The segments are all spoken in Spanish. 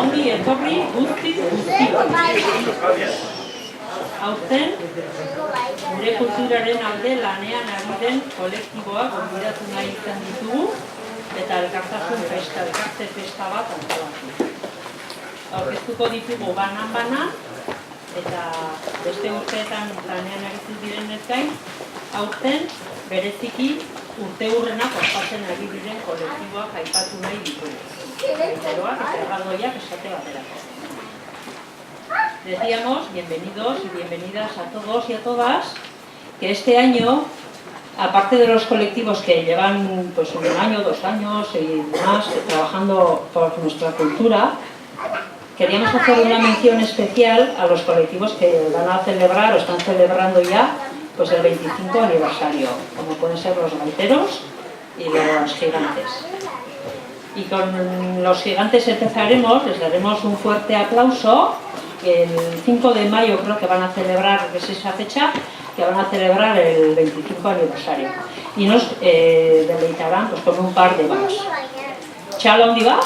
ongi etorri guzti. Aurten, gure kulturaren alde lanean ari den kolektiboak gonbidatu nahi izan ditugu eta elkartasun festa, elkarte festa bat antolatu. Aurkeztuko ditugu banan-banan eta beste urteetan lanean aritu direnez gain, aurten bereziki urteurrenak ospatzen ari diren kolektiboak aipatu nahi ditugu. Zeroak eta erraldoiak esate baterako. Decíamos, bienvenidos y bienvenidas a todos y a todas, que este año, aparte de los colectivos que llevan pues, 1 año, 2 años y más trabajando por nuestra cultura, queríamos hacer una mención especial a los colectivos que van a celebrar o están celebrando ya pues, el 25 aniversario, como pueden ser los gaiteros y los gigantes. Y con los gigantes empezaremos, les daremos un fuerte aplauso. El 5 de mayo creo que van a celebrar, que es esa fecha, que van a celebrar el 25 aniversario. Y nos deleitarán pues, con un par de vals. ¿Chala dónde va?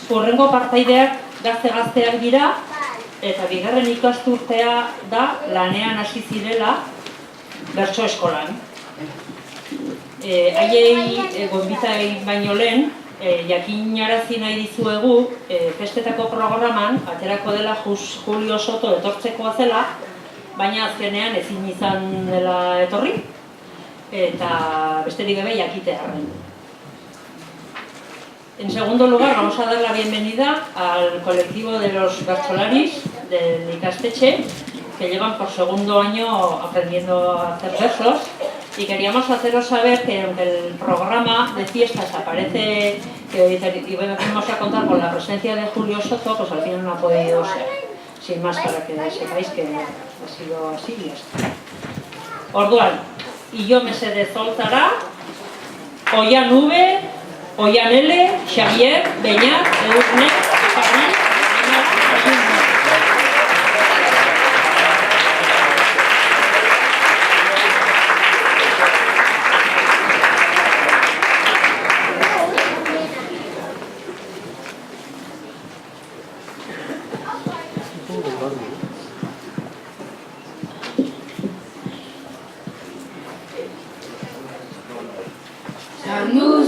Hurrengo partaideak gazte-gazteak dira, eta bigarren ikasturtea da lanean hasi zirela bertso eskolan. Haiei gonbitai baino lehen, jakinarazi nahi dizuegu festetako programan aterako dela Julio Soto etortzekoa zela, baina azkenean ezin izan dela etorri, eta besterik gabe jakitearren. En segundo lugar, vamos a dar la bienvenida al colectivo de los bertsolaris del Ikasteche, que llevan por segundo año aprendiendo a hacer versos y queríamos haceros saber que aunque el programa de fiestas aparece, y bueno, vamos a contar con la presencia de Julio Soto, pues al final no ha podido ser. Sin más, para que sepáis que ha sido así y esto. Orduan, ilome de Zoltara, Oian V, Oian L, Xavier, Beñat, Edurne, Carmen,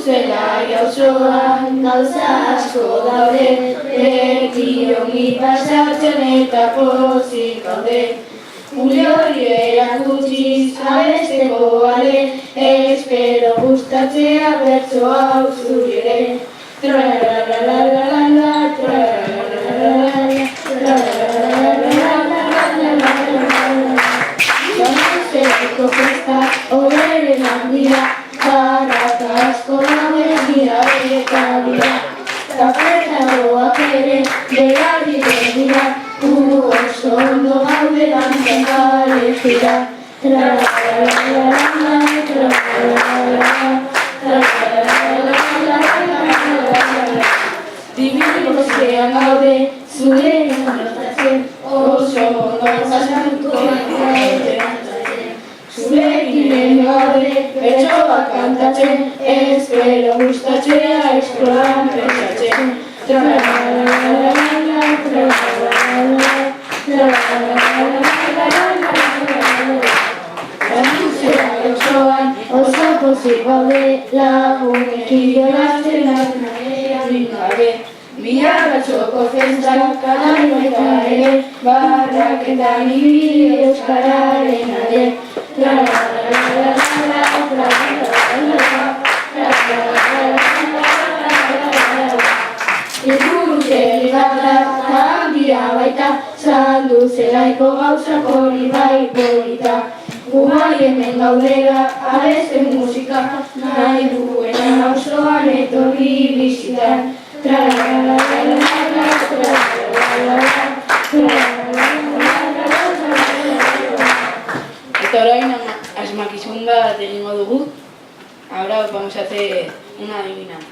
Zela jauzoan gauza asko daude, beti ongi pasatzen eta pozik gaude. Uliori erakutsiz abesteko ale, espero gustatzea bertso hau zuri ere. Tralalalala, tralalalala, Zanuzeko festa, oberen handia, baraka asko dauden dira eta dira. Tapertagoak ere, begarri dira, oso ondo gaude dantzan galezira. Tralalalala, tralalalala, tralalalala. Dibiluzean gaude, zure notatzen, oso ondo pasatuko zurekin gaude, bertso bat kantatzen, espero gustatzea eskolan pentsatzen. Tralalalala, tralalalala, tralalalala. Zuzera osoan, oso pozik gaude, lagunekin jolasten lagunaren gabe. Biarratxoko festak kadanueta ere, barraketan ibili euskararen ade. Ikurute ligata, handia baita, saldu zelaiko gauzak hori bai polita. Guai hemen gaudela, abesten musika, nahi duena osoan etorri bizitan. Eta orain asmakizun bat egingo dugu. Ahora vamos a hacer una adivinanza.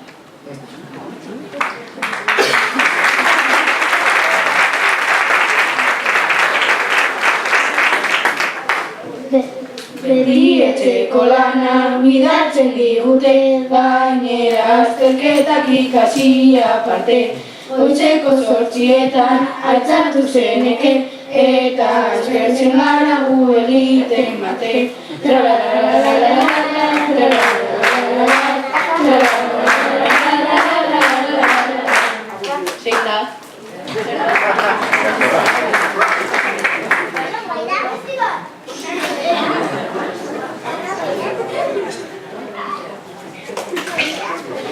Beti etxeko lana bidatzen digute, gainera azterketak ikasi aparte. Goizeko 8etan altxatu zeneke, eta aspertzen gara gu egiten bate. Zein da?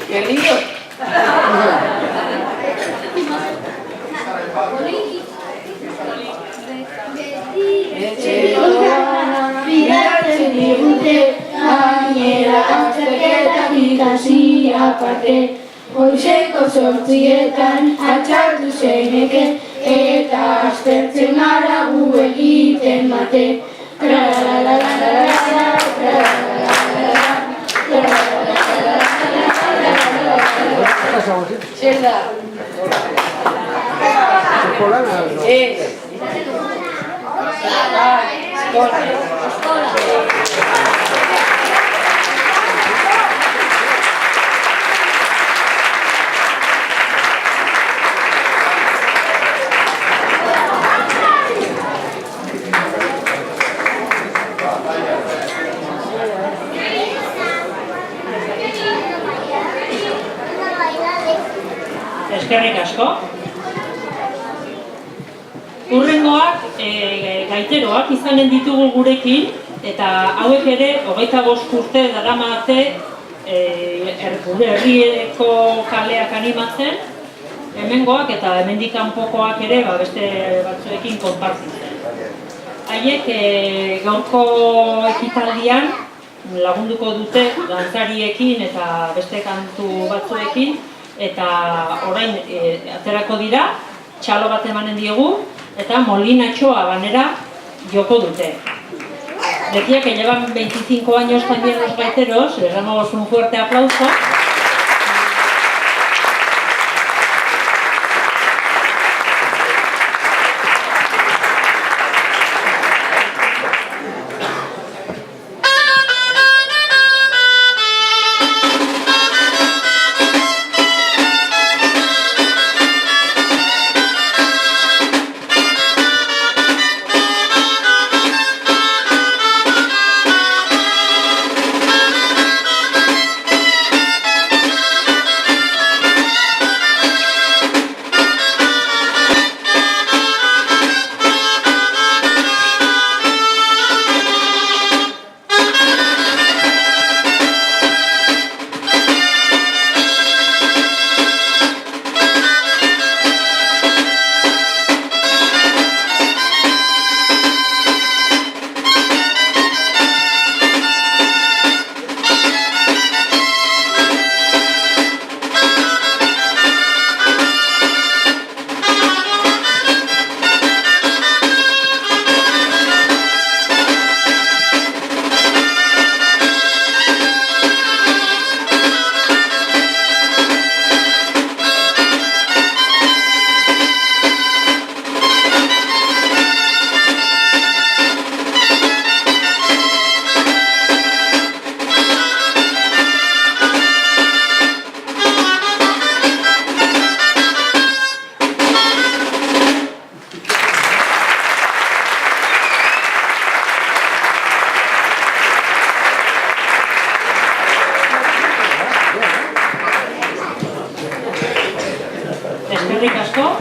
Berlino? Etxeko lana bidatzen digute, gainera azterketak ikasi aparte. Goizeko 8etan altxatu zeneke, eta aztertzen gara gu egiten bate. Zer da? Ez. Eskola. Eskerrik asko. Urrengoak gaiteroak izanen ditugu gurekin, eta hauek ere 25 urte daramate gure herrieko kaleak animatzen, hemengoak eta hemendik kanpokoak ere beste batzuekin konpartitzen. Haiek gaurko ekitaldian lagunduko dute dantzariekin eta beste kantu batzuekin, eta orain aterako dira, txalo bat emanen diegu, eta Molinatxo Habanera joko dute. Decía que llevan 25 años también los gaiteros, les damos un fuerte aplauso.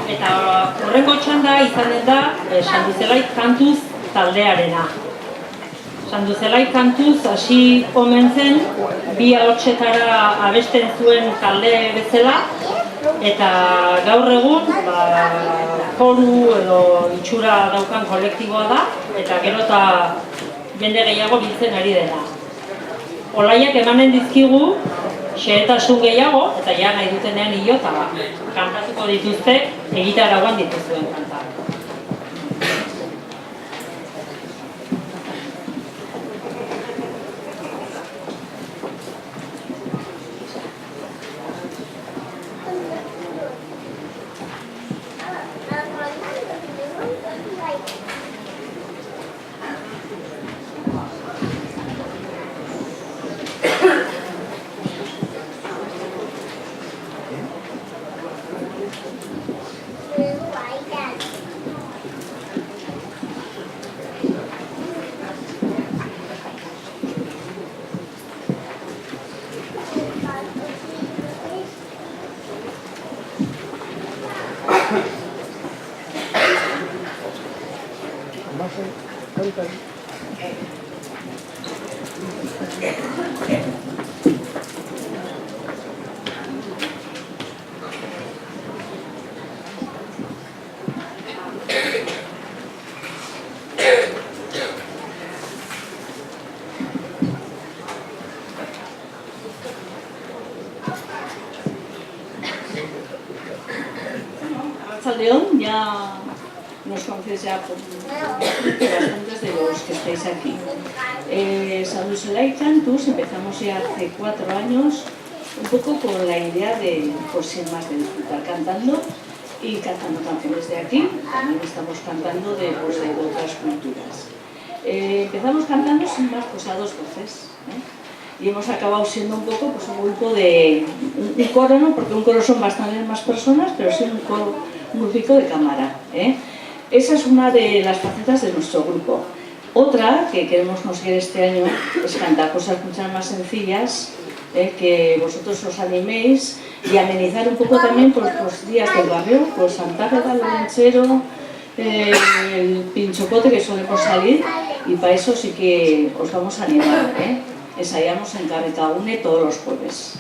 Eta horrengo txanda izanen da Sanduzelaik Kantuz taldearena. Sanduzelaik Kantuz hasi omen zen, 2 ahotsetara abesten zuen talde bezala, eta gaur egun koru edo itxura daukan kolektiboa da, eta gero eta jende gehiago biltzen ari dena. Olaiak emanen dizkigu, xehetasun gehiago, eta ja nahi dutenean hilo, eta kantatuko dituzte egitarauan dituzuen kantak. León, ya nos conocéis ya bastantes de los que estáis aquí. Sanduzelaik Kantuz empezamos ya hace 4 años, un poco con la idea de, pues sin más, de disfrutar cantando y cantando canciones de aquí. También estamos cantando de otras culturas. Empezamos cantando sin más, pues a 2 voces, y hemos acabado siendo un poco pues, un grupo de un coro, ¿no? Porque un coro son bastantes más personas, pero sí un coro, un grupico de cámara. Esa es una de las facetas de nuestro grupo. Otra que queremos conseguir este año es cantar cosas muchas más sencillas, que vosotros os animéis y amenizar un poco también por los días del barrio, pues Santa Rita, el ranchero, el pinchocote que solemos salir, y para eso sí que os vamos a animar. Ensayamos en Carretaune todos los jueves.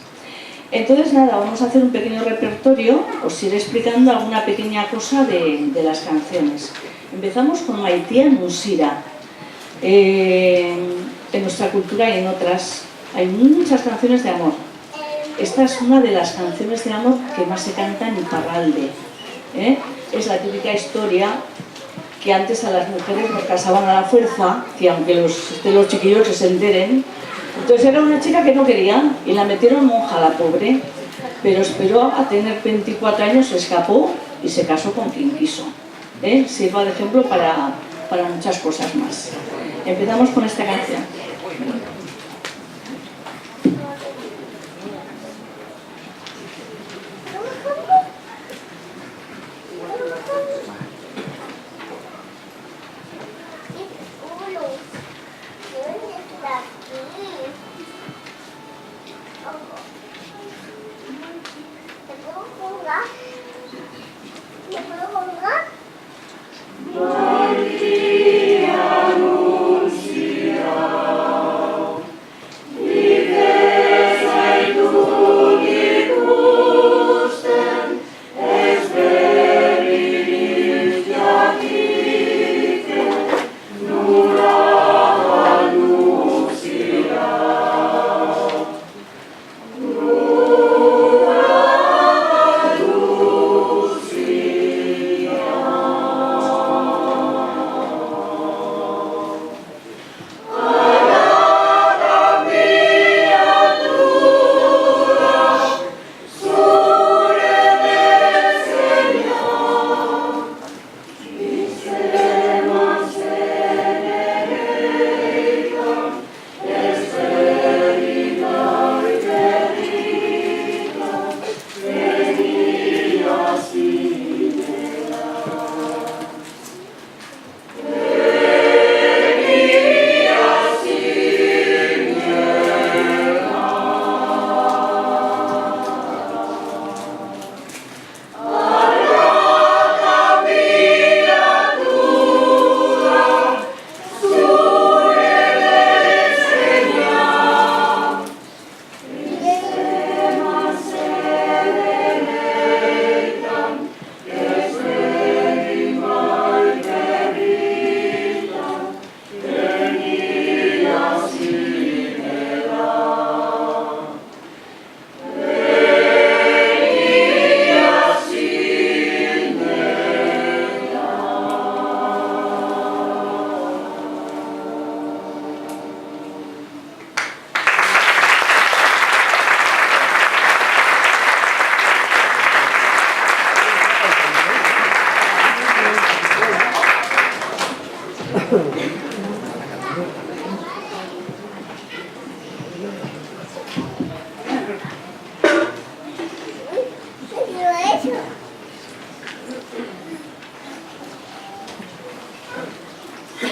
Entonces nada, vamos a hacer un pequeño repertorio, os iré explicando alguna pequeña cosa de las canciones. Empezamos con Maitia Musira. en nuestra cultura y en otras hay muchas canciones de amor. Esta es una de las canciones de amor que más se canta en Iparralde. Es la típica historia que antes a las mujeres nos casaban a la fuerza, que aunque los chiquillos se enteren. Entonces era una chica que no quería y la metieron monja, la pobre, pero esperó a tener 24 años, se escapó y se casó con quien quiso. Sirva de ejemplo para muchas cosas más. Empezamos con esta canción.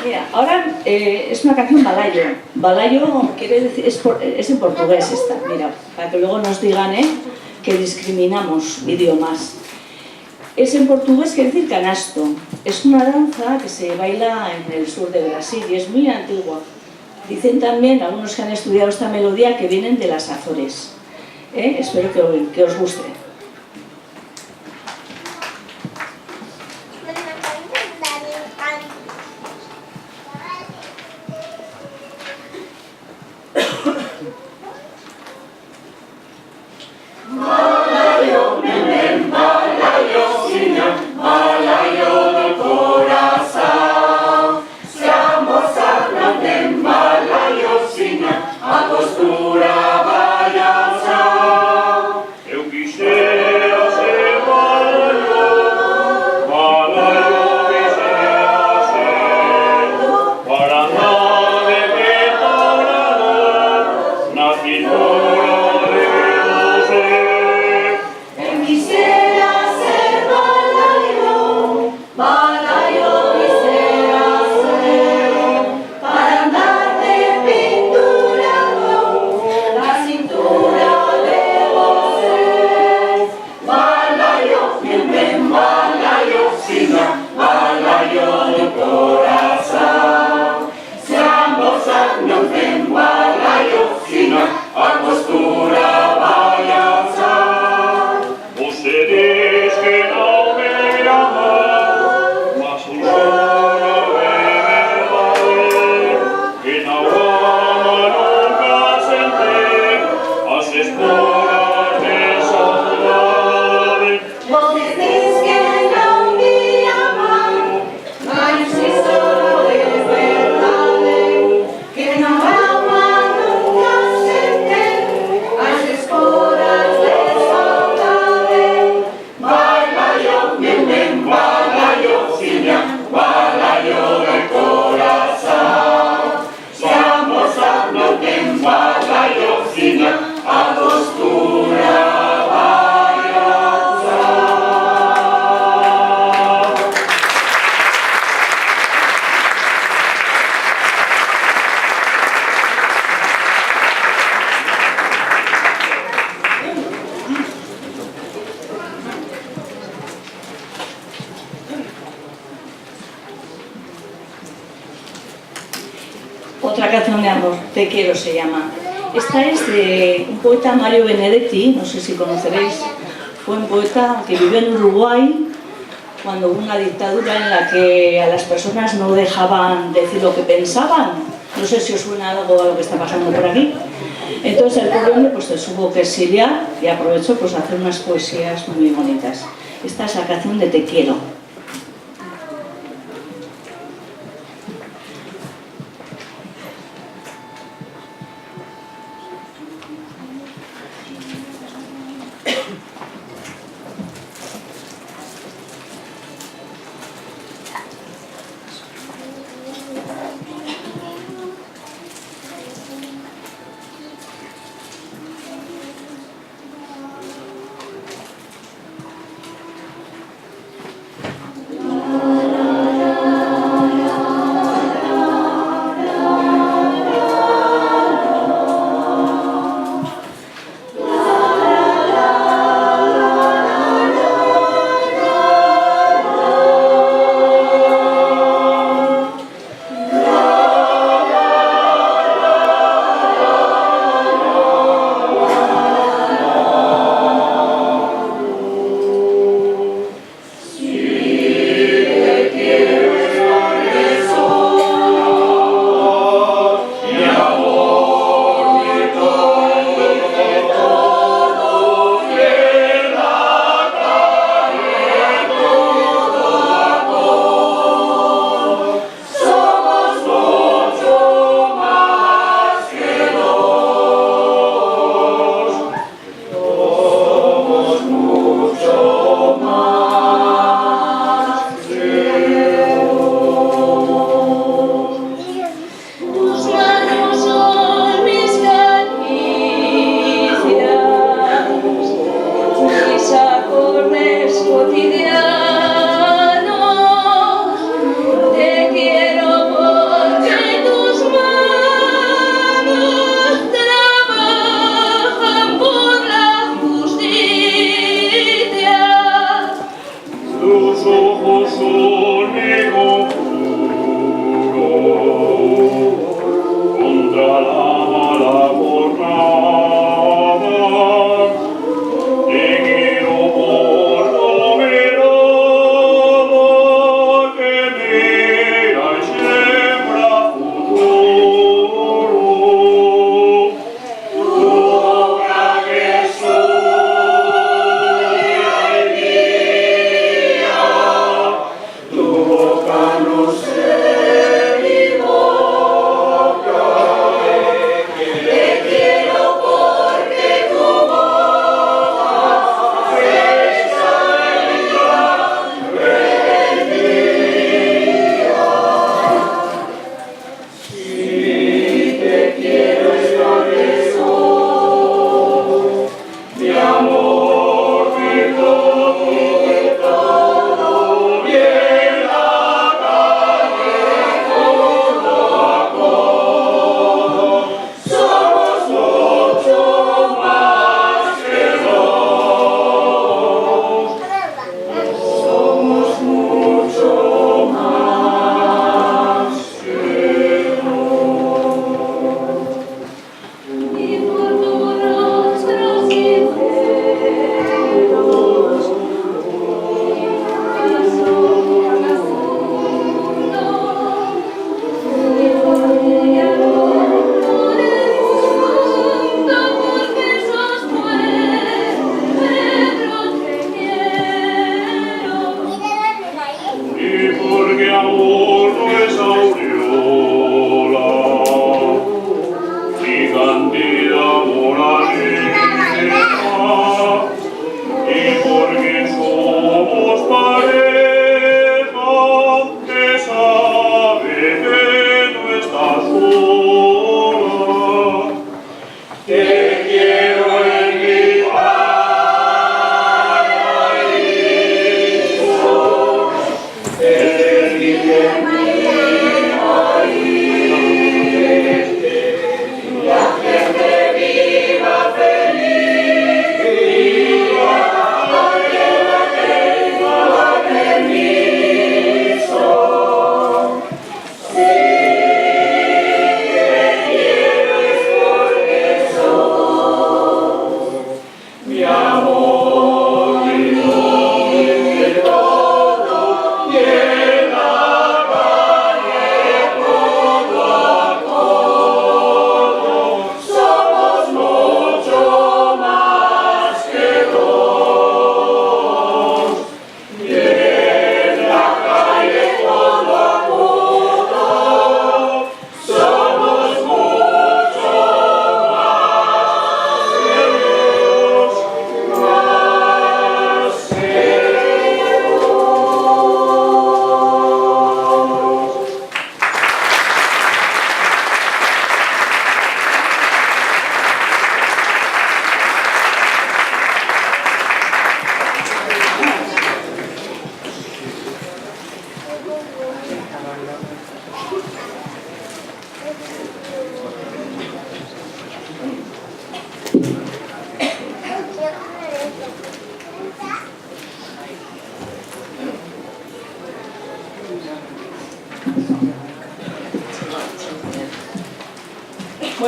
Mira, ahora es una canción balayo. Balayo quiere decir, es en portugués esta, mira, para que luego nos digan que discriminamos idiomas. Es en portugués, quiere decir canasto. Es una danza que se baila en el sur de Brasil y es muy antigua. Dicen también, algunos que han estudiado esta melodía, que vienen de las Azores. Espero que os guste. Siamo sanno ben balayo, sino a amor, te quiero se llama. Esta es de un poeta, Mario Benedetti, no sé si conoceréis. Fue un poeta que vivió en Uruguay cuando hubo una dictadura en la que a las personas no dejaban decir lo que pensaban. No sé si os suena algo a lo que está pasando por aquí. Entonces el pueblo pues se tuvo que exiliar y aprovechó pues a hacer unas poesías muy bonitas. Esta es la canción de Te quiero.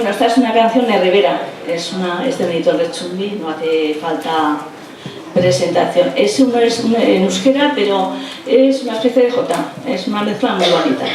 Bueno, esta es una canción de Rivera, es de Benito Lertxundi, no hace falta presentación. Es en euskera, pero es una especie de jota, es una mezcla muy bonita.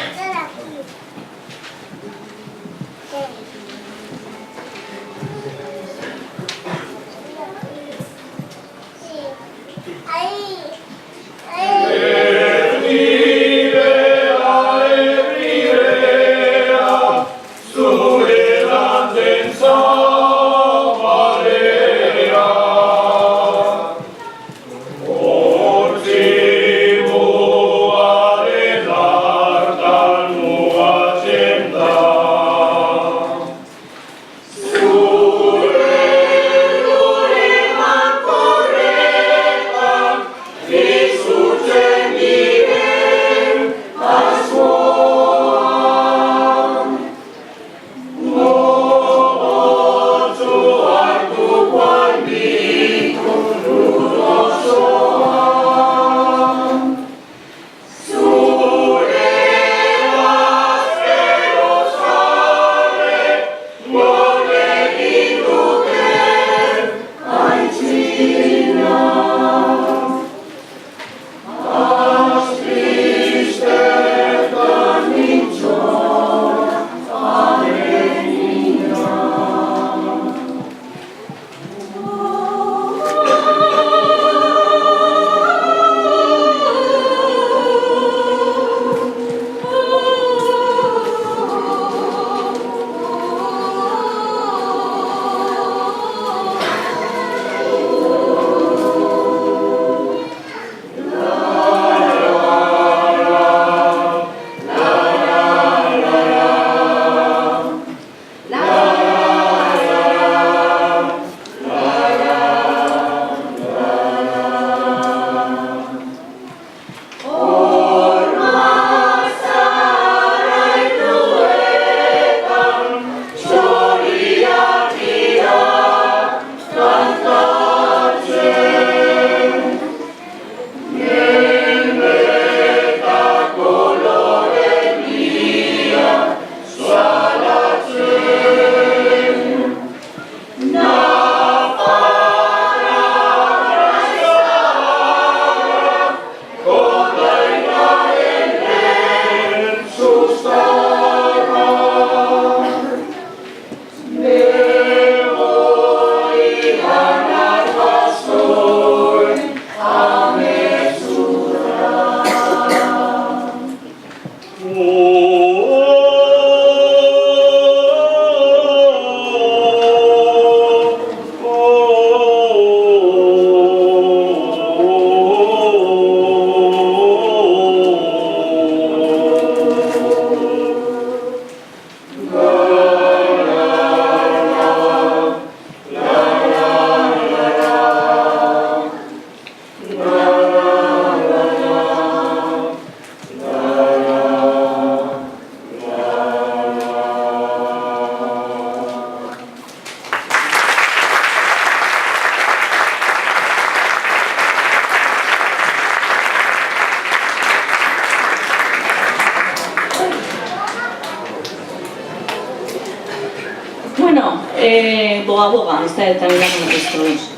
Boga Boga, esta también la conocéis todos.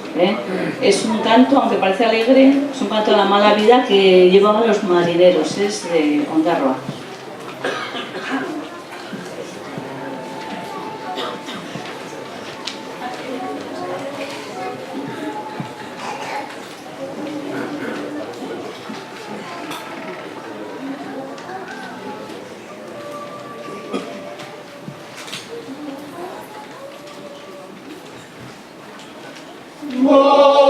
Es un canto, aunque parece alegre, es un canto de la mala vida que llevaban los marineros, es de Ondarroa. Oh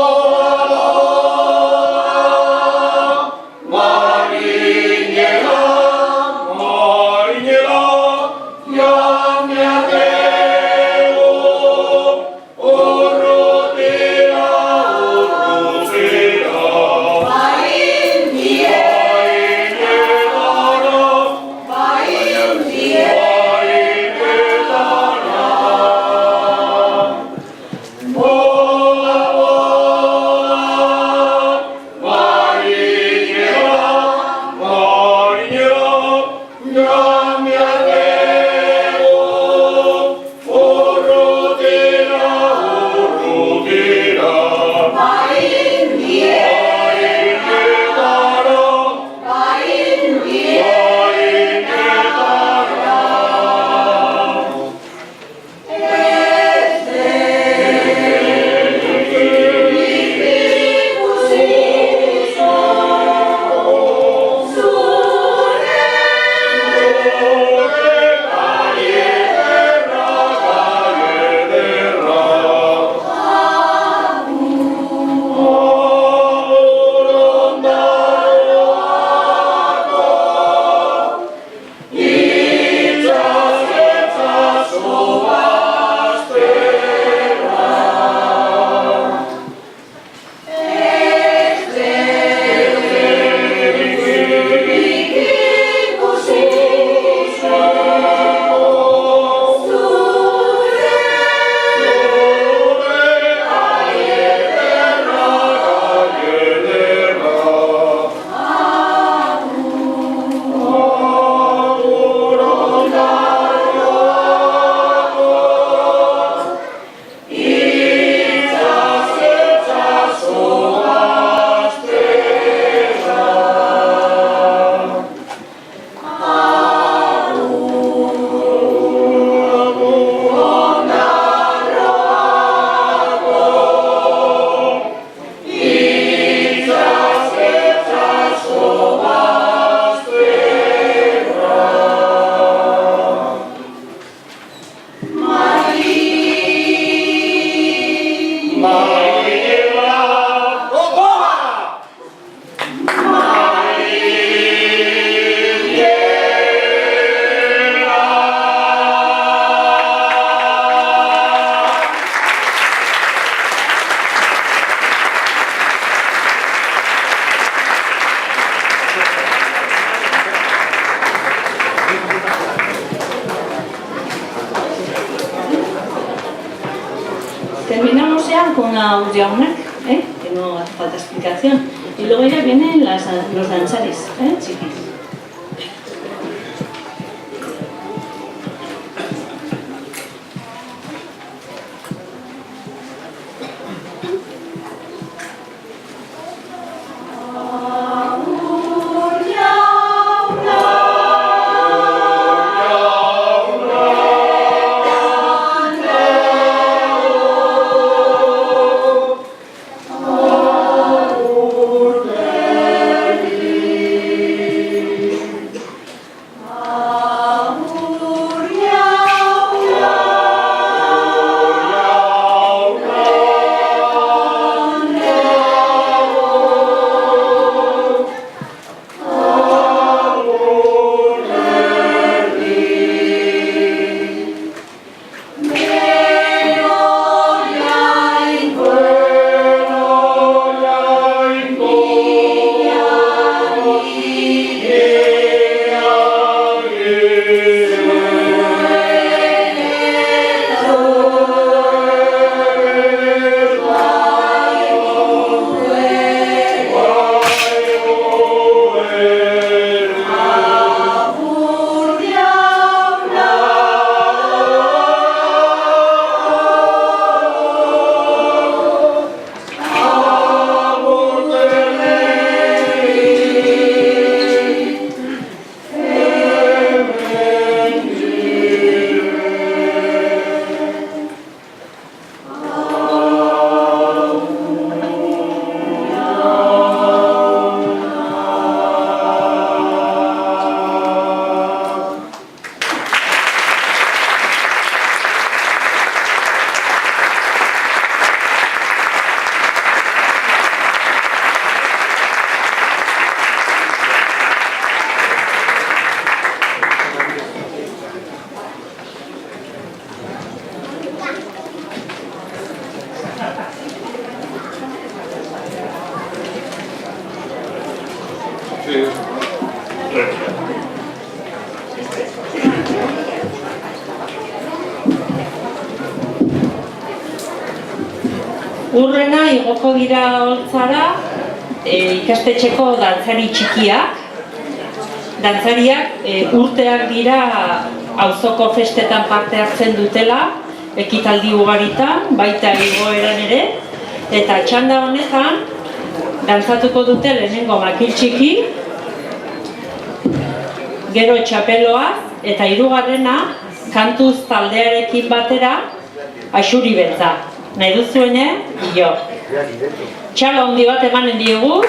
Terminamos ya con la Urjaunak, que no hace falta explicación. Y luego ya vienen los danzaris, chiquis. Urrena igoko dira holtzara ikastetxeko dantzari txikiak. Dantzariak urteak dira auzoko festetan parte hartzen dutela, ekitaldi ugaritan, baita igoeran ere, eta txanda honetan dantzatuko dute lehenengo makil txiki, gero txapeloa, eta hirugarrena kantuz taldearekin batera Axuri Beltza. Nahi duzuene, jo. Txalo handi bat emanen diegu.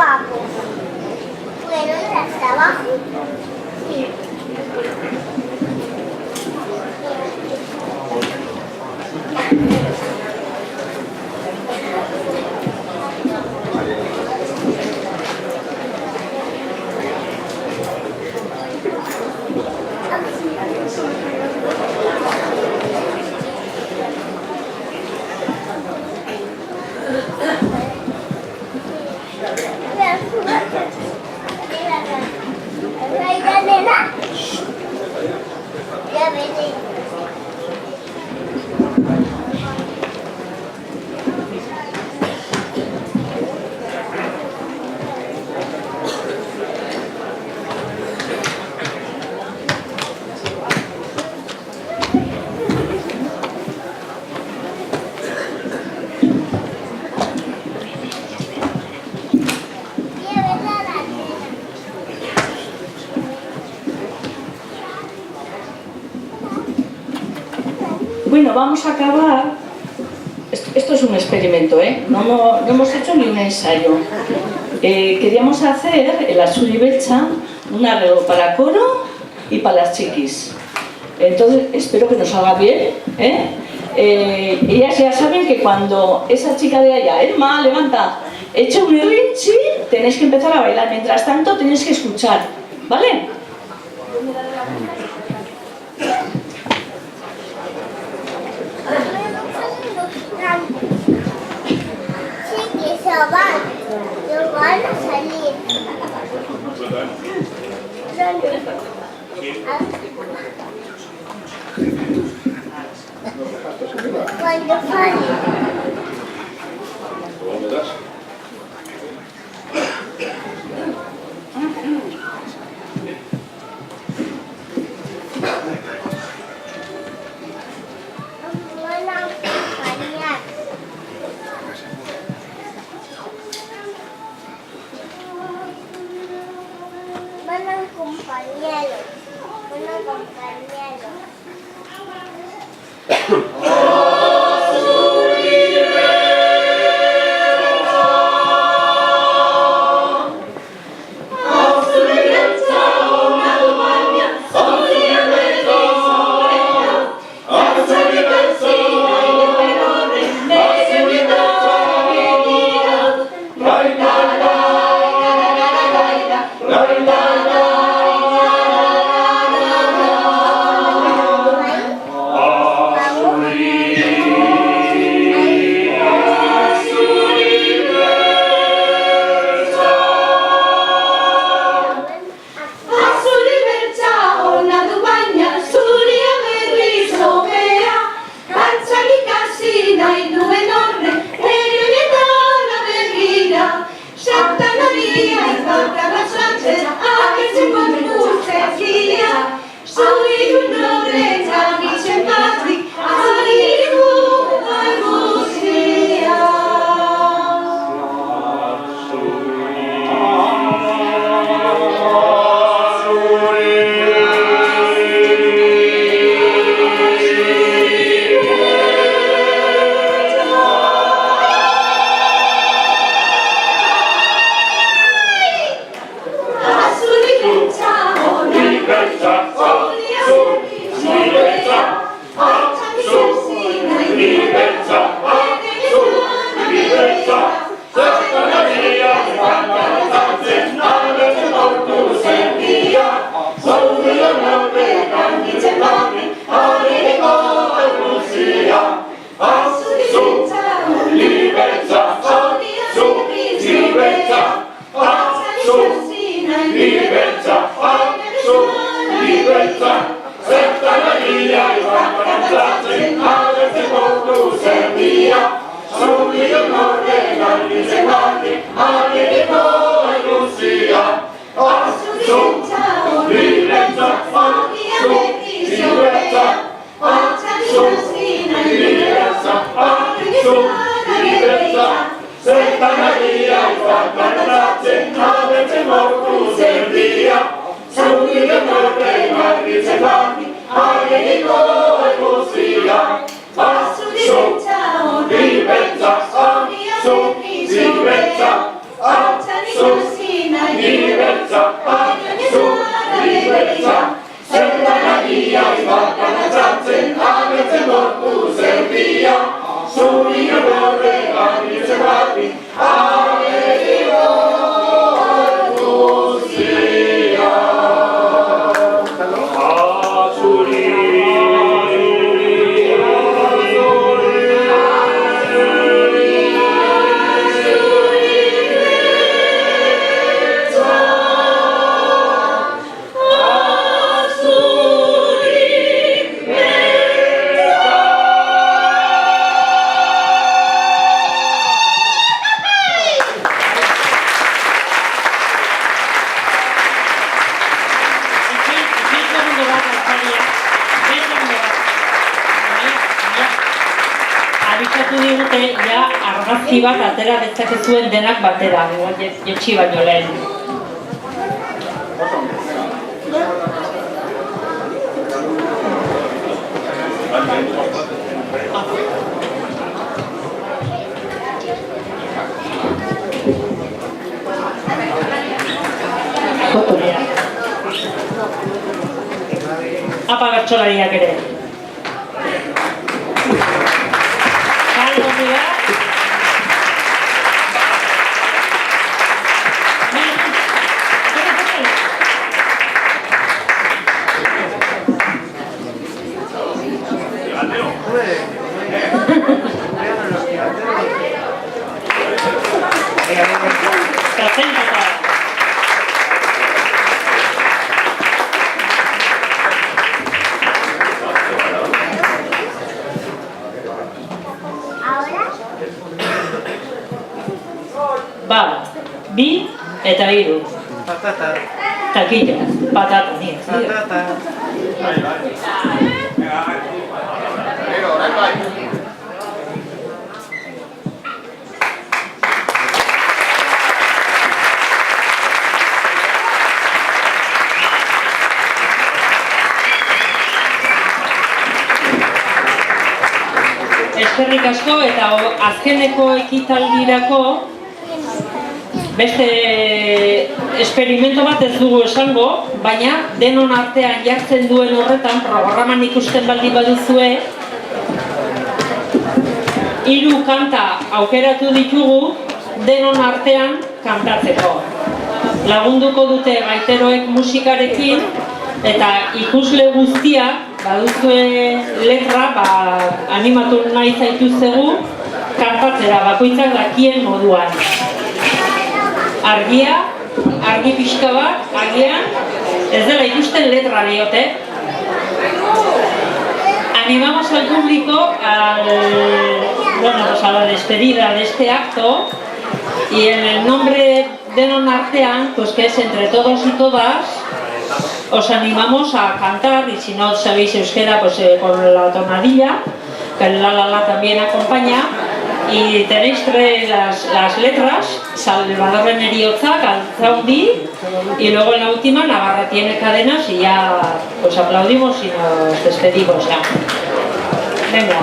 guapo. Bueno, ir hasta abajo. Sí. Ya vete. Bueno, vamos a acabar. Esto es un experimento, ¿eh? No hemos hecho ni un ensayo. Queríamos hacer en la Suribelcha un arreglo para coro y para las chiquis. Entonces, espero que nos salga bien, ¿eh? Ellas ya saben que cuando esa chica de allá, Emma, levanta, echa un rinchi, tenéis que empezar a bailar. Mientras tanto, tenéis que escuchar, ¿vale? Sí, que se van. No van a salir. Cuando salen. Van a acompañarlos. Van a acompañarlos. Argazki bat atera dezakezuen denak batera, jetxi baino lehen. Apa bertsolariak ere. Bat, bi eta hiru. Patata. Taquilla, patata, ni. Patata. Eskerrik asko eta azkeneko ekitaldirako beste esperimento bat ez dugu esango, baina denon artean jartzen duen horretan programan ikusten baldin baduzue 3 kanta aukeratu ditugu denon artean kantatzeko. Lagunduko dute gaiteroek musikarekin eta ikusle guztiak baduzue letra, animatu nahi zaituztegu kantatzera bakoitzak dakien moduan. Argi pixka bat, agian, ez dela ikusten letra diote. Animamos al público a la despedida de este acto y en el nombre de denon artean, pues que es entre todos y todas, os animamos a cantar, y si no sabéis euskera, pues con la tonadilla, que el la también acompaña, y tenéis las letras: Salvadorren heriotza, Galtzaundi, y luego en la última Navarra tiene cadenas, y ya pues aplaudimos y nos despedimos ya. Venga.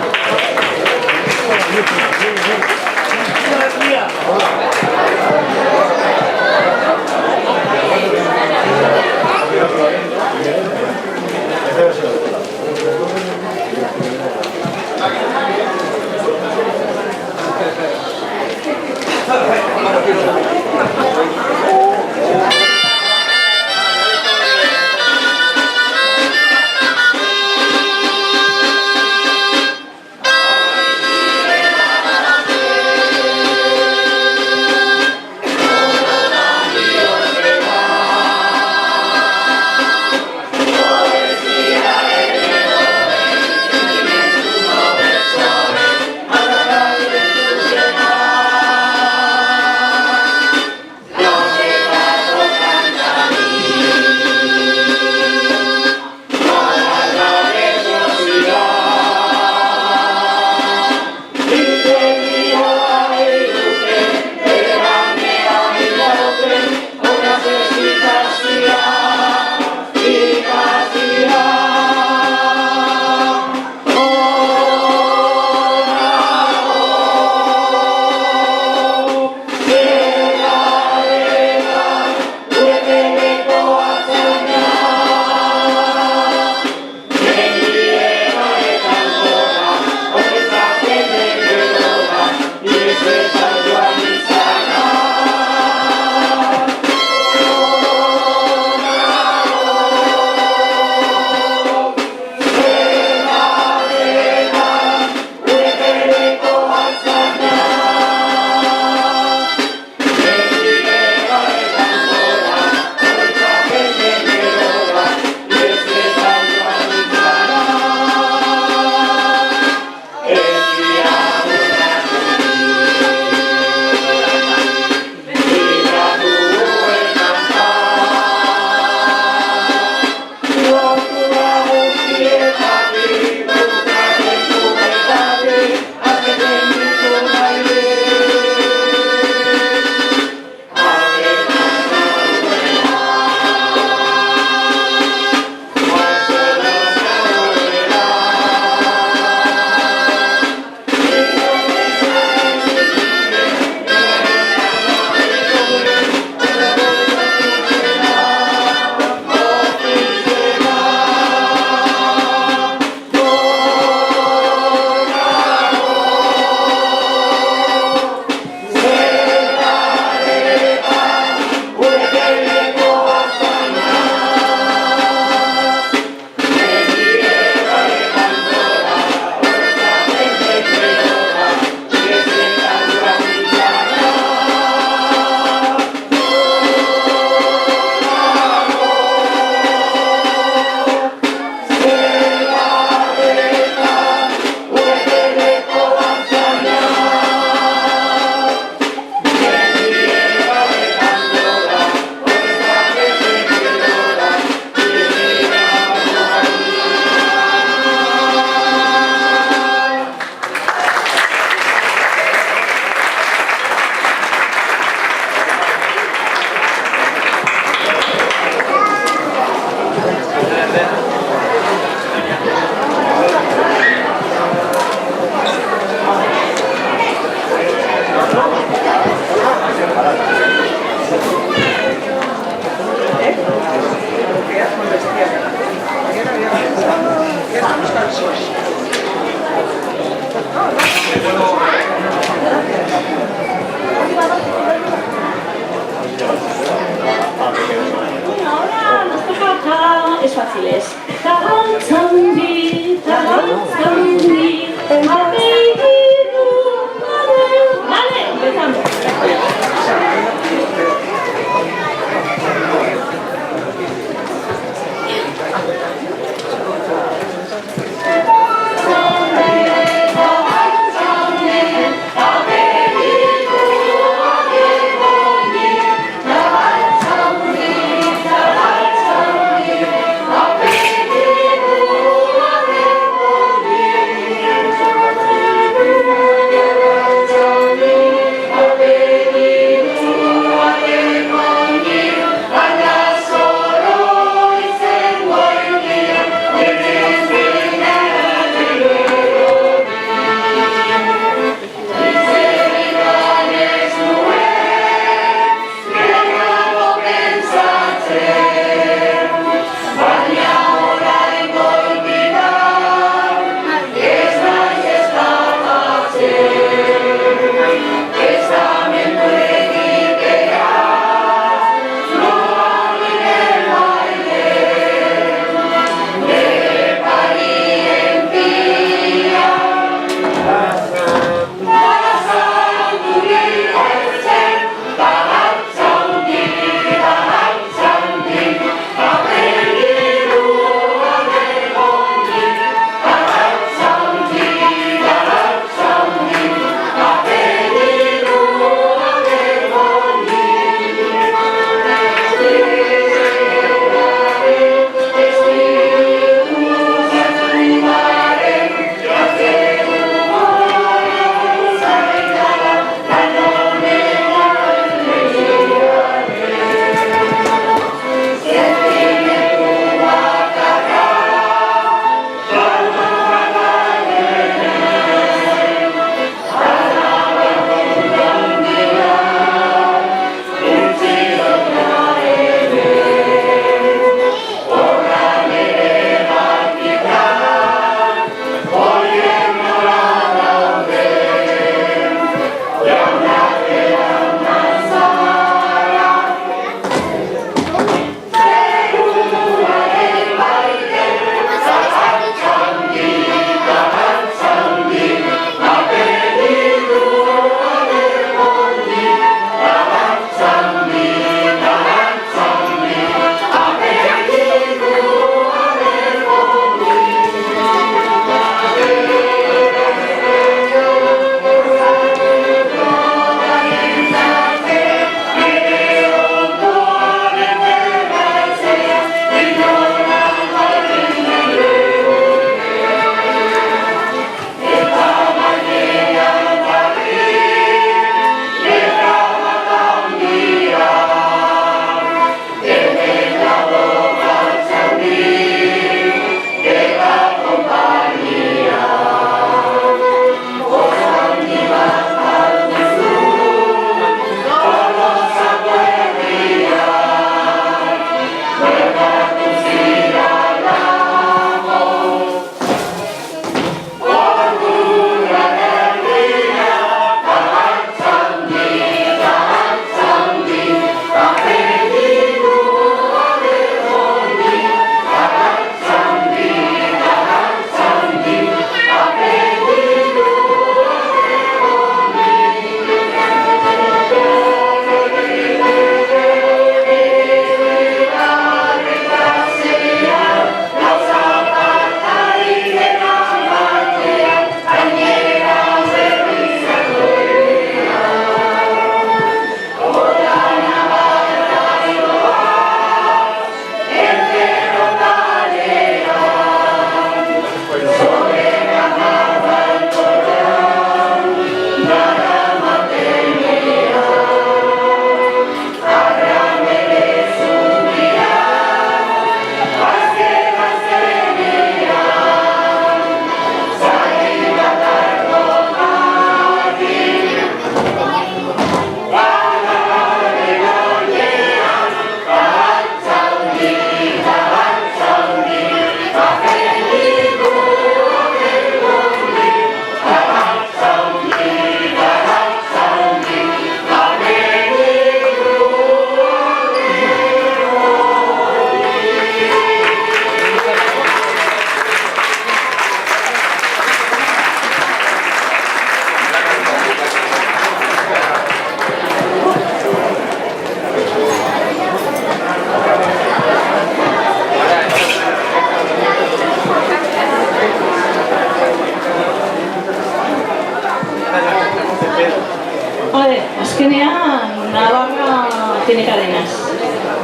tiene cadenas.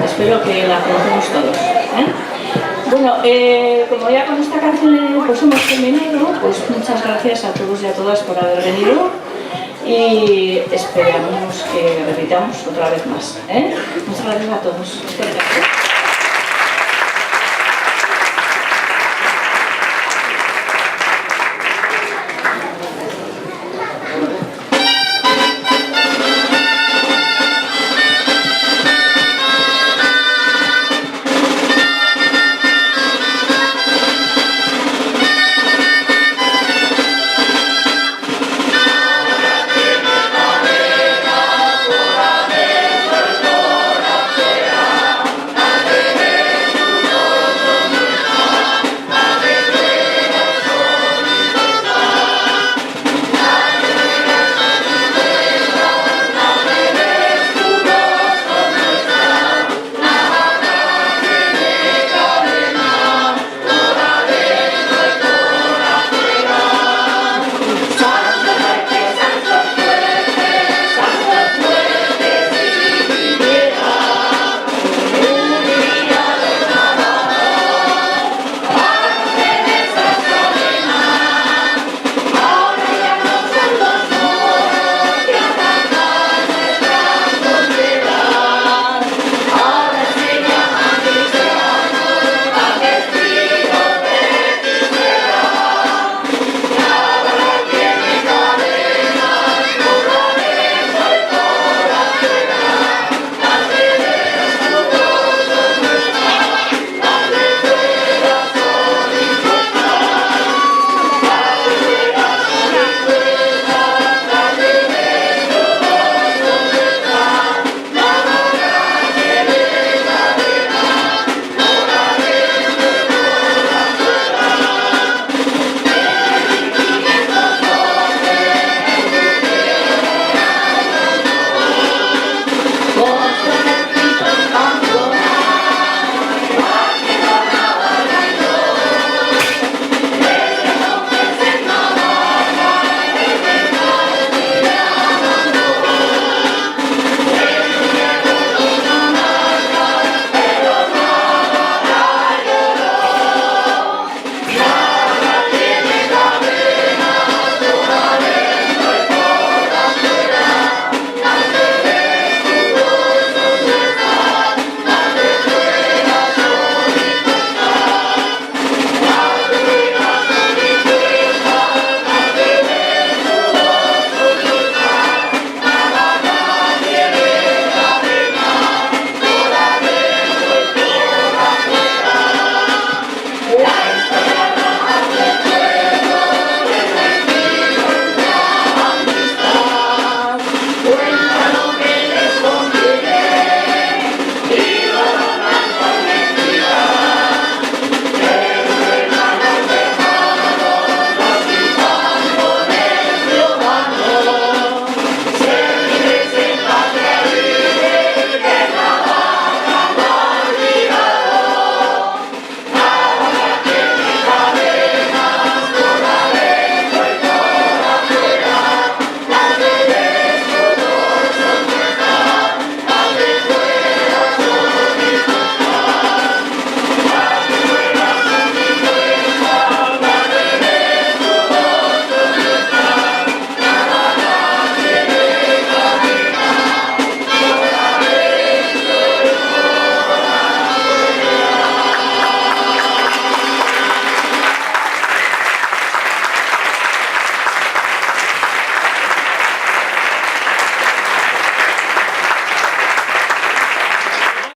Espero que la conozcamos todos. Bueno, como ya con esta canción pues hemos terminado, pues muchas gracias a todos y a todas por haber venido y esperamos que repitamos otra vez más. Muchas gracias a todos.